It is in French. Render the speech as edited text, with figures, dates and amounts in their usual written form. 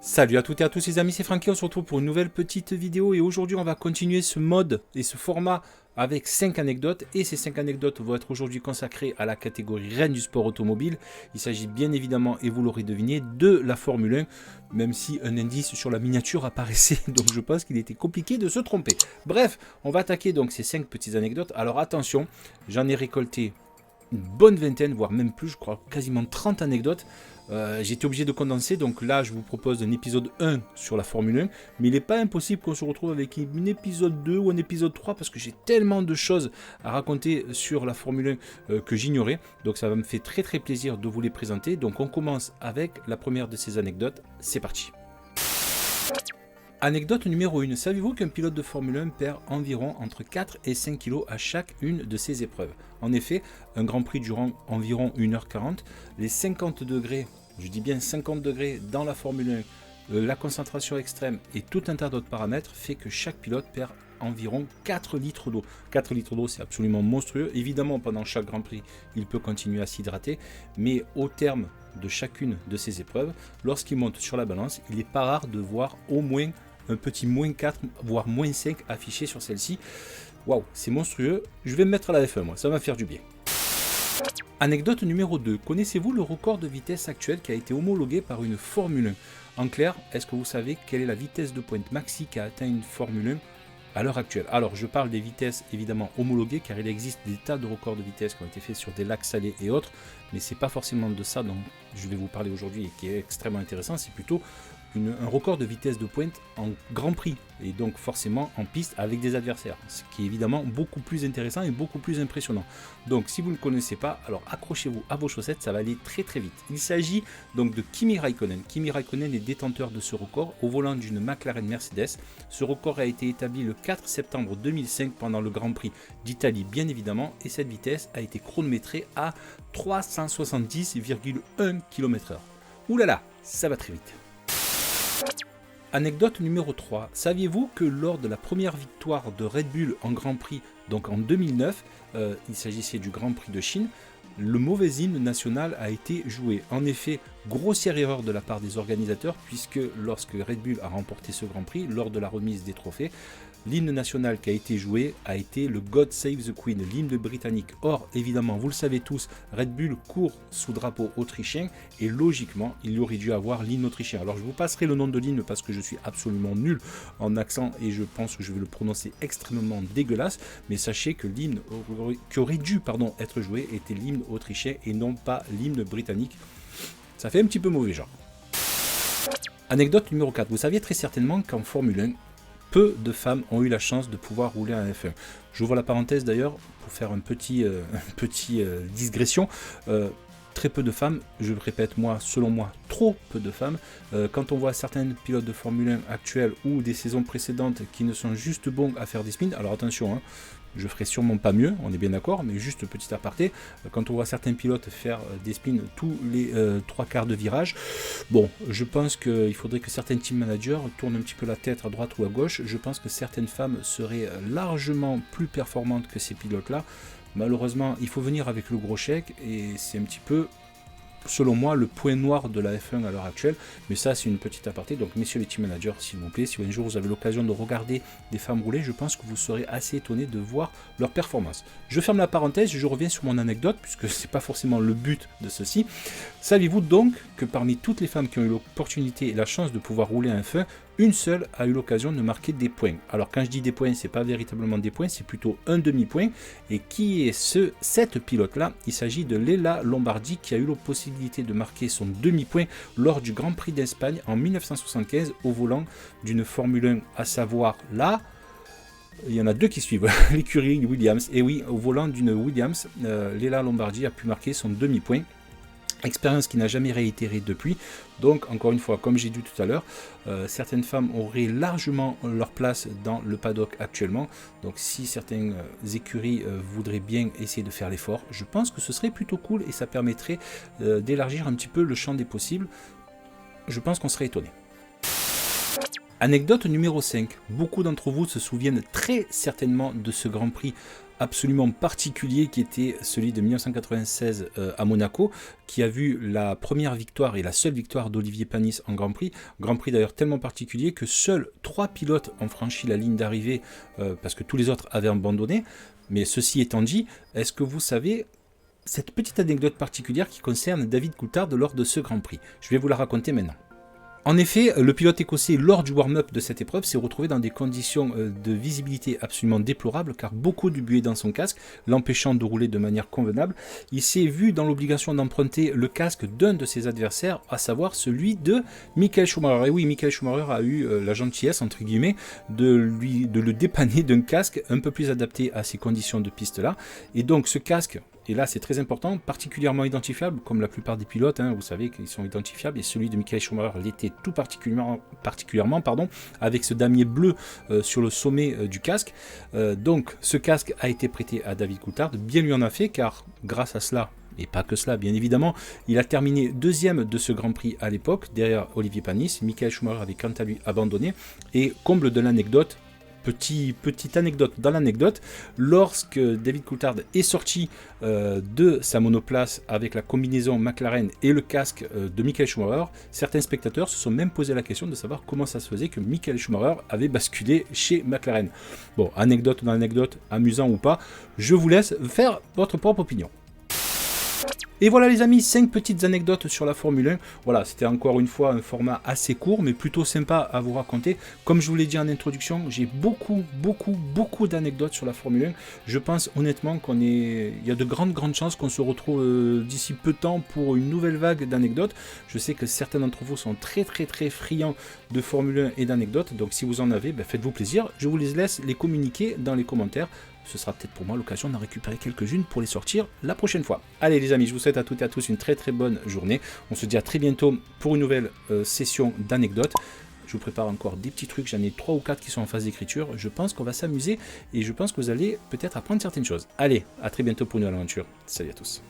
Salut à toutes et à tous les amis, c'est Francky, on se retrouve pour une nouvelle petite vidéo et aujourd'hui on va continuer ce mode et ce format avec 5 anecdotes et ces 5 anecdotes vont être aujourd'hui consacrées à la catégorie reine du sport automobile. Il s'agit bien évidemment, et vous l'aurez deviné, de la Formule 1, même si un indice sur la miniature apparaissait, donc je pense qu'il était compliqué de se tromper. Bref, on va attaquer donc ces 5 petites anecdotes. Alors attention, j'en ai récolté une bonne vingtaine, voire même plus, je crois quasiment 30 anecdotes. J'ai été obligé de condenser, donc là je vous propose un épisode 1 sur la Formule 1, mais il n'est pas impossible qu'on se retrouve avec un épisode 2 ou un épisode 3 parce que j'ai tellement de choses à raconter sur la Formule 1 que j'ignorais, donc ça va me faire très très plaisir de vous les présenter. Donc on commence avec la première de ces anecdotes, c'est parti. Anecdote numéro 1. Savez-vous qu'un pilote de Formule 1 perd environ entre 4 et 5 kg à chacune de ses épreuves? En effet, un Grand Prix durant environ 1h40, les 50 degrés, je dis bien 50 degrés dans la Formule 1, la concentration extrême et tout un tas d'autres paramètres fait que chaque pilote perd environ 4 litres d'eau. 4 litres d'eau, c'est absolument monstrueux. Évidemment, pendant chaque Grand Prix, il peut continuer à s'hydrater, mais au terme de chacune de ces épreuves, lorsqu'il monte sur la balance, il n'est pas rare de voir au moins un petit moins 4, voire moins 5 affiché sur celle-ci. Waouh, c'est monstrueux. Je vais me mettre à la F1, moi, ça va faire du bien. Anecdote numéro 2. Connaissez-vous le record de vitesse actuel qui a été homologué par une Formule 1? En clair, est-ce que vous savez quelle est la vitesse de pointe maxi qu'a atteint une Formule 1 à l'heure actuelle? Alors, je parle des vitesses évidemment homologuées, car il existe des tas de records de vitesse qui ont été faits sur des lacs salés et autres, mais c'est pas forcément de ça dont je vais vous parler aujourd'hui et qui est extrêmement intéressant, c'est plutôt un record de vitesse de pointe en Grand Prix et donc forcément en piste avec des adversaires, ce qui est évidemment beaucoup plus intéressant et beaucoup plus impressionnant. Donc si vous ne connaissez pas, alors accrochez-vous à vos chaussettes, ça va aller très très vite. Il s'agit donc de Kimi Raikkonen. Kimi Raikkonen est détenteur de ce record au volant d'une McLaren Mercedes. Ce record a été établi le 4 septembre 2005 pendant le Grand Prix d'Italie bien évidemment, et cette vitesse a été chronométrée à 370,1 km/h. Ouh là là, ça va très vite. Anecdote numéro 3. Saviez-vous que lors de la première victoire de Red Bull en Grand Prix, donc en 2009, il s'agissait du Grand Prix de Chine, le mauvais hymne national a été joué. En effet, grossière erreur de la part des organisateurs, puisque lorsque Red Bull a remporté ce Grand Prix, lors de la remise des trophées, l'hymne national qui a été joué a été le God Save the Queen, l'hymne britannique. Or, évidemment, vous le savez tous, Red Bull court sous drapeau autrichien et logiquement, il aurait dû avoir l'hymne autrichien. Alors, je vous passerai le nom de l'hymne parce que je suis absolument nul en accent et je pense que je vais le prononcer extrêmement dégueulasse. Mais sachez que l'hymne qui aurait dû être joué était l'hymne autrichien et non pas l'hymne britannique. Ça fait un petit peu mauvais genre. Anecdote numéro 4. Vous saviez très certainement qu'en Formule 1, peu de femmes ont eu la chance de pouvoir rouler en F1. J'ouvre la parenthèse d'ailleurs pour faire un petit digression. Très peu de femmes, je le répète moi, selon moi, trop peu de femmes. Quand on voit certains pilotes de Formule 1 actuels ou des saisons précédentes qui ne sont juste bons à faire des spins, alors attention, hein, je ferai sûrement pas mieux, on est bien d'accord, mais juste petit aparté, quand on voit certains pilotes faire des spins tous les 3 quarts de virage, bon, je pense qu'il faudrait que certains team managers tournent un petit peu la tête à droite ou à gauche. Je pense que certaines femmes seraient largement plus performantes que ces pilotes-là. Malheureusement, il faut venir avec le gros chèque et c'est un petit peu, selon moi, le point noir de la F1 à l'heure actuelle. Mais ça, c'est une petite aparté. Donc, messieurs les team managers, s'il vous plaît, si un jour vous avez l'occasion de regarder des femmes rouler, je pense que vous serez assez étonné de voir leur performance. Je ferme la parenthèse, je reviens sur mon anecdote, puisque c'est pas forcément le but de ceci. Saviez-vous donc que parmi toutes les femmes qui ont eu l'opportunité et la chance de pouvoir rouler en F1, une seule a eu l'occasion de marquer des points? Alors quand je dis des points, c'est pas véritablement des points, c'est plutôt un demi-point. Et qui est cette pilote-là? Il s'agit de Leila Lombardi qui a eu la possibilité de marquer son demi-point lors du Grand Prix d'Espagne en 1975 au volant d'une Formule 1, à savoir là. Il y en a deux qui suivent, l'écurie Williams. Et oui, au volant d'une Williams, Leila Lombardi a pu marquer son demi-point. Expérience qui n'a jamais réitérée depuis. Donc encore une fois, comme j'ai dit tout à l'heure, certaines femmes auraient largement leur place dans le paddock actuellement. Donc si certaines écuries voudraient bien essayer de faire l'effort, je pense que ce serait plutôt cool et ça permettrait d'élargir un petit peu le champ des possibles. Je pense qu'on serait étonné. Anecdote numéro 5. Beaucoup d'entre vous se souviennent très certainement de ce Grand Prix absolument particulier qui était celui de 1996 à Monaco, qui a vu la première victoire et la seule victoire d'Olivier Panis en Grand Prix. Grand Prix d'ailleurs tellement particulier que seuls 3 pilotes ont franchi la ligne d'arrivée parce que tous les autres avaient abandonné. Mais ceci étant dit, est-ce que vous savez cette petite anecdote particulière qui concerne David Coulthard lors de ce Grand Prix? Je vais vous la raconter maintenant. En effet, le pilote écossais, lors du warm-up de cette épreuve, s'est retrouvé dans des conditions de visibilité absolument déplorables, car beaucoup de buée dans son casque, l'empêchant de rouler de manière convenable. Il s'est vu dans l'obligation d'emprunter le casque d'un de ses adversaires, à savoir celui de Michael Schumacher. Et oui, Michael Schumacher a eu la gentillesse, entre guillemets, de le dépanner d'un casque un peu plus adapté à ces conditions de piste-là. Et donc ce casque, et là c'est très important, particulièrement identifiable, comme la plupart des pilotes, vous savez qu'ils sont identifiables, et celui de Michael Schumacher l'était tout particulièrement, avec ce damier bleu sur le sommet du casque. Donc ce casque a été prêté à David Coulthard, bien lui en a fait, car grâce à cela, et pas que cela, bien évidemment, il a terminé deuxième de ce Grand Prix à l'époque, derrière Olivier Panis. Michael Schumacher avait quant à lui abandonné, et comble de l'anecdote, petite anecdote dans l'anecdote, lorsque David Coulthard est sorti de sa monoplace avec la combinaison McLaren et le casque de Michael Schumacher, certains spectateurs se sont même posé la question de savoir comment ça se faisait que Michael Schumacher avait basculé chez McLaren. Bon, anecdote dans l'anecdote, amusant ou pas, je vous laisse faire votre propre opinion. Et voilà les amis, 5 petites anecdotes sur la Formule 1. Voilà, c'était encore une fois un format assez court, mais plutôt sympa à vous raconter. Comme je vous l'ai dit en introduction, j'ai beaucoup d'anecdotes sur la Formule 1. Je pense honnêtement il y a de grandes chances qu'on se retrouve d'ici peu de temps pour une nouvelle vague d'anecdotes. Je sais que certains d'entre vous sont très friands de Formule 1 et d'anecdotes, donc si vous en avez, faites-vous plaisir. Je vous les laisse les communiquer dans les commentaires. Ce sera peut-être pour moi l'occasion d'en récupérer quelques-unes pour les sortir la prochaine fois. Allez les amis, je vous souhaite à toutes et à tous une très bonne journée. On se dit à très bientôt pour une nouvelle session d'anecdotes. Je vous prépare encore des petits trucs, j'en ai 3 ou 4 qui sont en phase d'écriture. Je pense qu'on va s'amuser et je pense que vous allez peut-être apprendre certaines choses. Allez, à très bientôt pour une nouvelle aventure. Salut à tous.